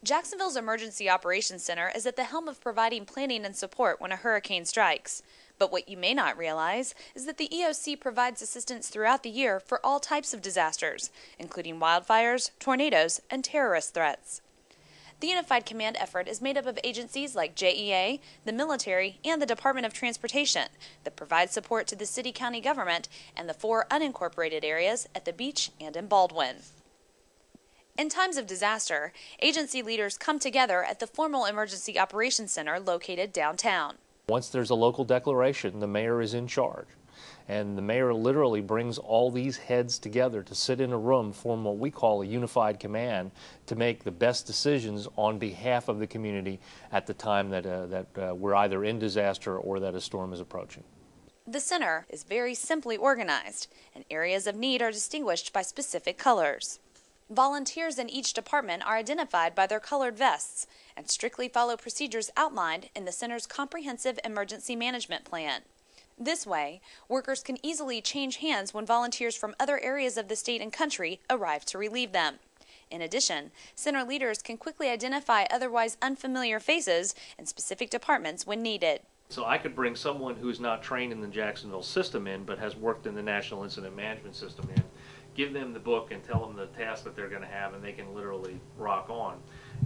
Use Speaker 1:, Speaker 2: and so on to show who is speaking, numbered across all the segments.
Speaker 1: Jacksonville's Emergency Operations Center is at the helm of providing planning and support when a hurricane strikes. But what you may not realize is that the EOC provides assistance throughout the year for all types of disasters, including wildfires, tornadoes, and terrorist threats. The Unified Command effort is made up of agencies like JEA, the military, and the Department of Transportation that provide support to the city-county government and the 4 unincorporated areas at the beach and in Baldwin. In times of disaster, agency leaders come together at the formal Emergency Operations Center located downtown.
Speaker 2: Once there's a local declaration, the mayor is in charge. And the mayor literally brings all these heads together to sit in a room, form what we call a unified command, to make the best decisions on behalf of the community at the time that we're either in disaster or that a storm is approaching.
Speaker 1: The center is very simply organized, and areas of need are distinguished by specific colors. Volunteers in each department are identified by their colored vests and strictly follow procedures outlined in the center's comprehensive emergency management plan. This way, workers can easily change hands when volunteers from other areas of the state and country arrive to relieve them. In addition, center leaders can quickly identify otherwise unfamiliar faces in specific departments when needed.
Speaker 2: So I could bring someone who's not trained in the Jacksonville system in, but has worked in the National Incident Management System in, give them the book and tell them the task that they're going to have, and they can literally rock on.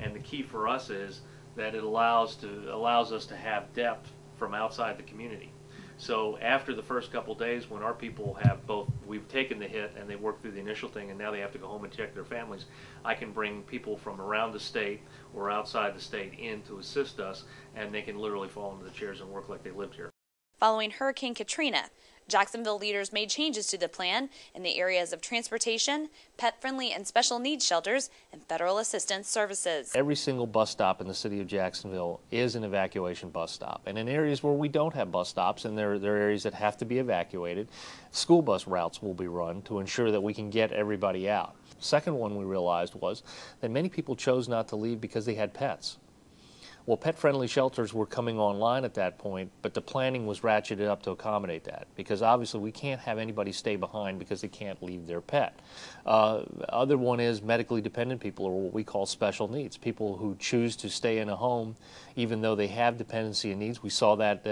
Speaker 2: And the key for us is that it allows us to have depth from outside the community. So after the first couple days, when our people have we've taken the hit and they work through the initial thing and now they have to go home and check their families, I can bring people from around the state or outside the state in to assist us, and they can literally fall into the chairs and work like they lived here.
Speaker 1: Following Hurricane Katrina, Jacksonville leaders made changes to the plan in the areas of transportation, pet-friendly and special needs shelters, and federal assistance services.
Speaker 2: Every single bus stop in the city of Jacksonville is an evacuation bus stop. And in areas where we don't have bus stops, and there are areas that have to be evacuated, school bus routes will be run to ensure that we can get everybody out. Second one we realized was that many people chose not to leave because they had pets. Well, pet-friendly shelters were coming online at that point, but the planning was ratcheted up to accommodate that, because obviously we can't have anybody stay behind because they can't leave their pet. Other one is medically dependent people, or what we call special needs, people who choose to stay in a home even though they have dependency and needs. We saw that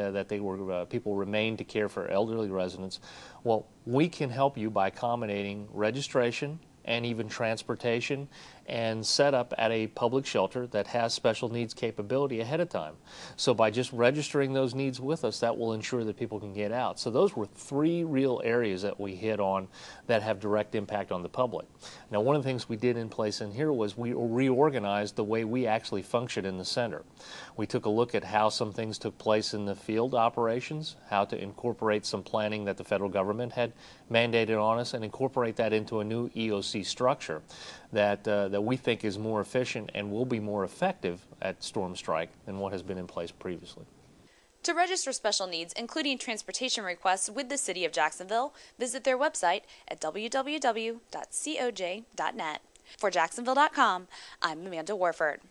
Speaker 2: people remained to care for elderly residents. Well, we can help you by accommodating registration and even transportation and set up at a public shelter that has special needs capability ahead of time. So by just registering those needs with us, that will ensure that people can get out. So those were 3 real areas that we hit on that have direct impact on the public. Now, one of the things we did in place in here was we reorganized the way we actually function in the center. We took a look at how some things took place in the field operations, how to incorporate some planning that the federal government had mandated on us, and incorporate that into a new EOC structure that we think is more efficient and will be more effective at storm strike than what has been in place previously.
Speaker 1: To register special needs, including transportation requests with the City of Jacksonville, visit their website at www.coj.net. For Jacksonville.com, I'm Amanda Warford.